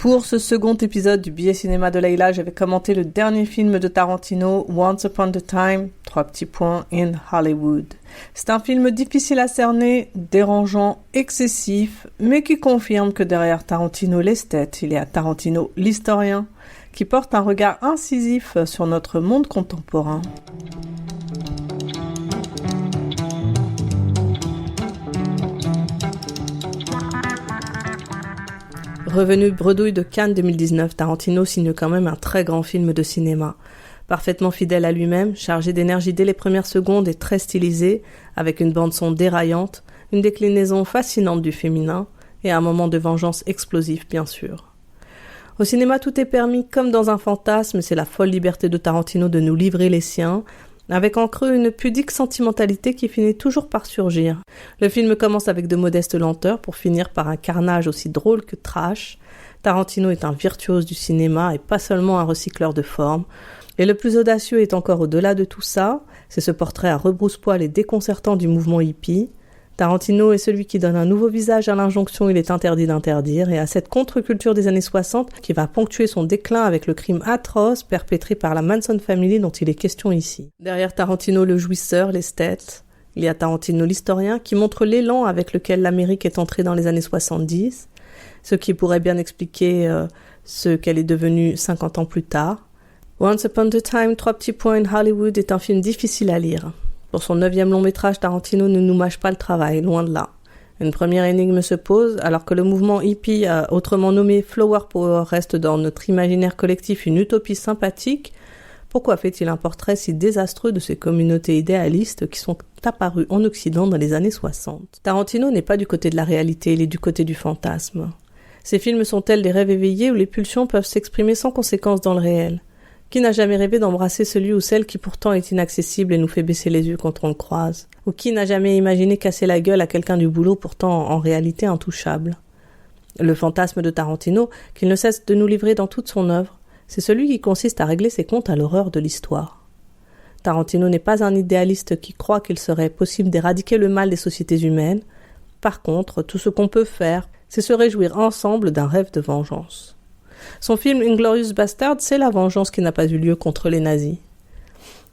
Pour ce second épisode du billet cinéma de Leïla, je vais commenter le dernier film de Tarantino, Once Upon a Time, in Hollywood. C'est un film difficile à cerner, dérangeant, excessif, mais qui confirme que derrière Tarantino l'esthète, il y a Tarantino l'historien, qui porte un regard incisif sur notre monde contemporain. Revenu bredouille de Cannes 2019, Tarantino signe quand même un très grand film de cinéma. Parfaitement fidèle à lui-même, chargé d'énergie dès les premières secondes et très stylisé, avec une bande-son déraillante, une déclinaison fascinante du féminin et un moment de vengeance explosif bien sûr. Au cinéma, tout est permis comme dans un fantasme, c'est la folle liberté de Tarantino de nous livrer les siens, avec en creux une pudique sentimentalité qui finit toujours par surgir. Le film commence avec de modestes lenteurs pour finir par un carnage aussi drôle que trash. Tarantino est un virtuose du cinéma et pas seulement un recycleur de formes. Et le plus audacieux est encore au-delà de tout ça, c'est ce portrait à rebrousse-poil et déconcertant du mouvement hippie. Tarantino est celui qui donne un nouveau visage à l'injonction « il est interdit d'interdire » et à cette contre-culture des années 60 qui va ponctuer son déclin avec le crime atroce perpétré par la Manson Family dont il est question ici. Derrière Tarantino le jouisseur, l'esthète, il y a Tarantino l'historien qui montre l'élan avec lequel l'Amérique est entrée dans les années 70, ce qui pourrait bien expliquer ce qu'elle est devenue 50 ans plus tard. Once Upon a Time, in Hollywood est un film difficile à lire. Pour son 9e long métrage, Tarantino ne nous mâche pas le travail, loin de là. Une première énigme se pose, alors que le mouvement hippie, autrement nommé Flower Power, reste dans notre imaginaire collectif une utopie sympathique. Pourquoi fait-il un portrait si désastreux de ces communautés idéalistes qui sont apparues en Occident dans les années 60 ? Tarantino n'est pas du côté de la réalité, il est du côté du fantasme. Ces films sont tels des rêves éveillés où les pulsions peuvent s'exprimer sans conséquence dans le réel. Qui n'a jamais rêvé d'embrasser celui ou celle qui pourtant est inaccessible et nous fait baisser les yeux quand on le croise? Ou qui n'a jamais imaginé casser la gueule à quelqu'un du boulot pourtant en réalité intouchable? Le fantasme de Tarantino, qu'il ne cesse de nous livrer dans toute son œuvre, c'est celui qui consiste à régler ses comptes à l'horreur de l'histoire. Tarantino n'est pas un idéaliste qui croit qu'il serait possible d'éradiquer le mal des sociétés humaines. Par contre, tout ce qu'on peut faire, c'est se réjouir ensemble d'un rêve de vengeance. Son film Inglourious Basterds, c'est la vengeance qui n'a pas eu lieu contre les nazis.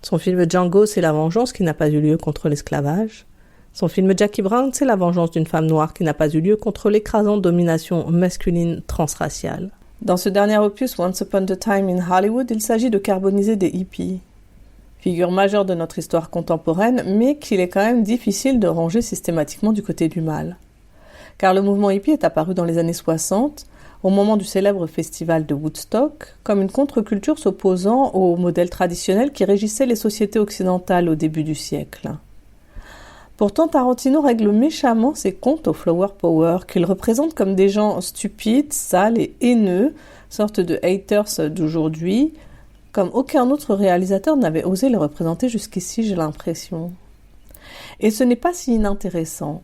Son film Django, c'est la vengeance qui n'a pas eu lieu contre l'esclavage. Son film Jackie Brown, c'est la vengeance d'une femme noire qui n'a pas eu lieu contre l'écrasante domination masculine transraciale. Dans ce dernier opus, Once Upon a Time in Hollywood, il s'agit de carboniser des hippies. Figure majeure de notre histoire contemporaine, mais qu'il est quand même difficile de ranger systématiquement du côté du mal. Car le mouvement hippie est apparu dans les années 60, au moment du célèbre festival de Woodstock, comme une contre-culture s'opposant au modèle traditionnel qui régissait les sociétés occidentales au début du siècle. Pourtant, Tarantino règle méchamment ses comptes au Flower Power, qu'il représente comme des gens stupides, sales et haineux, sorte de haters d'aujourd'hui, comme aucun autre réalisateur n'avait osé les représenter jusqu'ici, j'ai l'impression. Et ce n'est pas si inintéressant,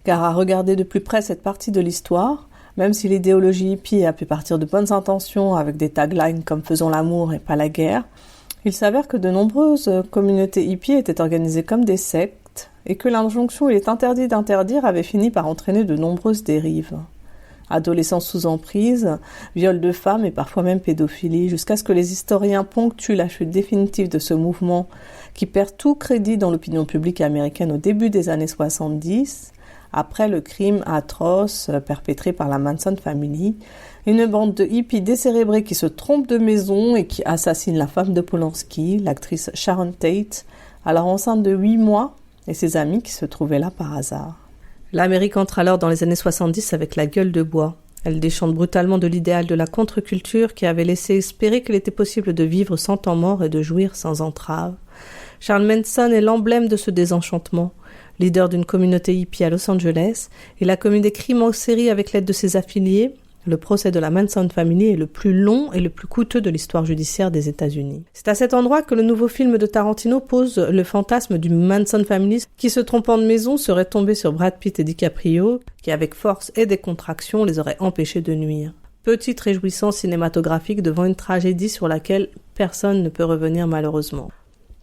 car à regarder de plus près cette partie de l'histoire, même si l'idéologie hippie a pu partir de bonnes intentions avec des taglines comme « faisons l'amour et pas la guerre », il s'avère que de nombreuses communautés hippies étaient organisées comme des sectes et que l'injonction « il est interdit d'interdire » avait fini par entraîner de nombreuses dérives. Adolescence sous emprise, viol de femmes et parfois même pédophilie, jusqu'à ce que les historiens ponctuent la chute définitive de ce mouvement qui perd tout crédit dans l'opinion publique américaine au début des années 70, après le crime atroce perpétré par la Manson Family, une bande de hippies décérébrés qui se trompent de maison et qui assassinent la femme de Polanski, l'actrice Sharon Tate, alors enceinte de 8 mois, et ses amis qui se trouvaient là par hasard. L'Amérique entre alors dans les années 70 avec la gueule de bois. Elle déchante brutalement de l'idéal de la contre-culture qui avait laissé espérer qu'il était possible de vivre sans temps mort et de jouir sans entrave. Charles Manson est l'emblème de ce désenchantement. Leader d'une communauté hippie à Los Angeles, il a commis des crimes en série avec l'aide de ses affiliés. Le procès de la Manson Family est le plus long et le plus coûteux de l'histoire judiciaire des États-Unis. C'est à cet endroit que le nouveau film de Tarantino pose le fantasme du Manson Family qui, se trompant de maison, serait tombé sur Brad Pitt et DiCaprio, qui avec force et décontraction les auraient empêchés de nuire. Petite réjouissance cinématographique devant une tragédie sur laquelle personne ne peut revenir malheureusement.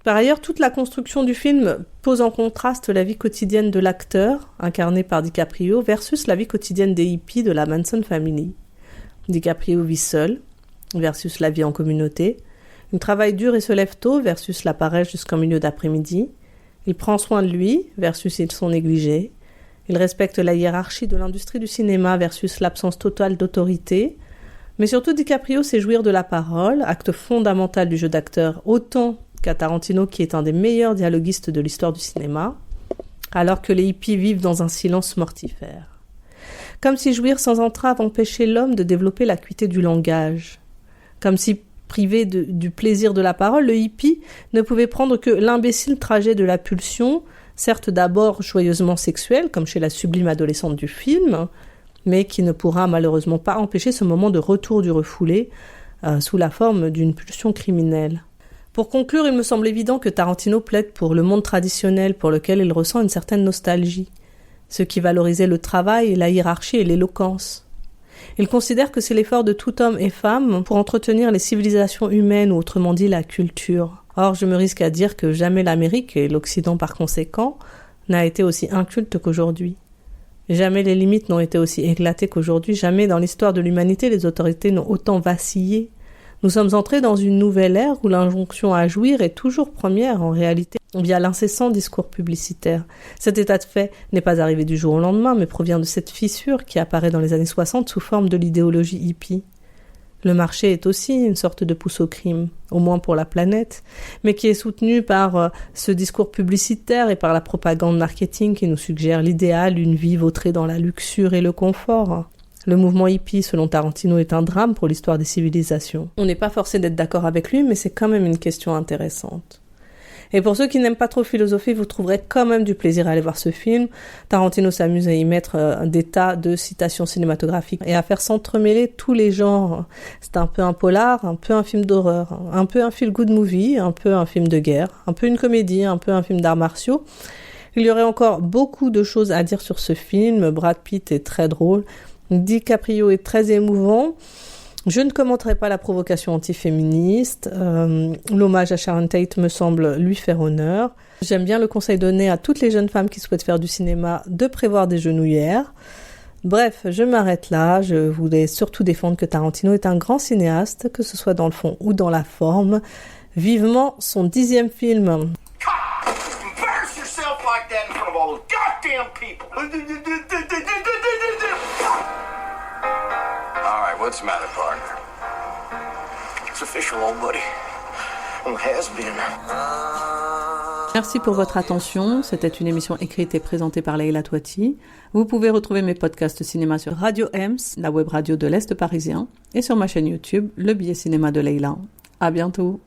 Par ailleurs, toute la construction du film pose en contraste la vie quotidienne de l'acteur, incarné par DiCaprio, versus la vie quotidienne des hippies de la Manson Family. DiCaprio vit seul versus la vie en communauté. Il travaille dur et se lève tôt versus la paresse jusqu'en milieu d'après-midi. Il prend soin de lui versus ils sont négligés. Il respecte la hiérarchie de l'industrie du cinéma versus l'absence totale d'autorité. Mais surtout, DiCaprio sait jouir de la parole, acte fondamental du jeu d'acteur, autant qu'à Tarantino qui est un des meilleurs dialoguistes de l'histoire du cinéma, alors que les hippies vivent dans un silence mortifère. Comme si jouir sans entrave empêchait l'homme de développer l'acuité du langage. Comme si, privé du plaisir de la parole, le hippie ne pouvait prendre que l'imbécile trajet de la pulsion, certes d'abord joyeusement sexuel, comme chez la sublime adolescente du film, mais qui ne pourra malheureusement pas empêcher ce moment de retour du refoulé sous la forme d'une pulsion criminelle. Pour conclure, il me semble évident que Tarantino plaide pour le monde traditionnel pour lequel il ressent une certaine nostalgie, ce qui valorisait le travail, la hiérarchie et l'éloquence. Il considère que c'est l'effort de tout homme et femme pour entretenir les civilisations humaines, ou autrement dit la culture. Or, je me risque à dire que jamais l'Amérique, et l'Occident par conséquent, n'a été aussi inculte qu'aujourd'hui. Jamais les limites n'ont été aussi éclatées qu'aujourd'hui, jamais dans l'histoire de l'humanité les autorités n'ont autant vacillé. Nous sommes entrés dans une nouvelle ère où l'injonction à jouir est toujours première en réalité, via l'incessant discours publicitaire. Cet état de fait n'est pas arrivé du jour au lendemain, mais provient de cette fissure qui apparaît dans les années 60 sous forme de l'idéologie hippie. Le marché est aussi une sorte de pousse au crime, au moins pour la planète, mais qui est soutenu par ce discours publicitaire et par la propagande marketing qui nous suggère l'idéal d'une vie vautrée dans la luxure et le confort. Le mouvement hippie, selon Tarantino, est un drame pour l'histoire des civilisations. On n'est pas forcé d'être d'accord avec lui, mais c'est quand même une question intéressante. Et pour ceux qui n'aiment pas trop philosopher, vous trouverez quand même du plaisir à aller voir ce film. Tarantino s'amuse à y mettre des tas de citations cinématographiques et à faire s'entremêler tous les genres. C'est un peu un polar, un peu un film d'horreur, un peu un feel-good movie, un peu un film de guerre, un peu une comédie, un peu un film d'arts martiaux. Il y aurait encore beaucoup de choses à dire sur ce film. Brad Pitt est très drôle. DiCaprio est très émouvant. Je ne commenterai pas la provocation antiféministe. L'hommage à Sharon Tate me semble lui faire honneur. J'aime bien le conseil donné à toutes les jeunes femmes qui souhaitent faire du cinéma de prévoir des genouillères. Bref, je m'arrête là. Je voulais surtout défendre que Tarantino est un grand cinéaste, que ce soit dans le fond ou dans la forme. Vivement son 10e film. Embarrass yourself like that in front of all those goddamn people. All right, what's the matter, partner? It's official, old buddy. Has been. Merci pour votre attention. C'était une émission écrite et présentée par Leila Touati. Vous pouvez retrouver mes podcasts cinéma sur Radio Ems, la web radio de l'Est parisien, et sur ma chaîne YouTube, Le Billet Cinéma de Leila. À bientôt.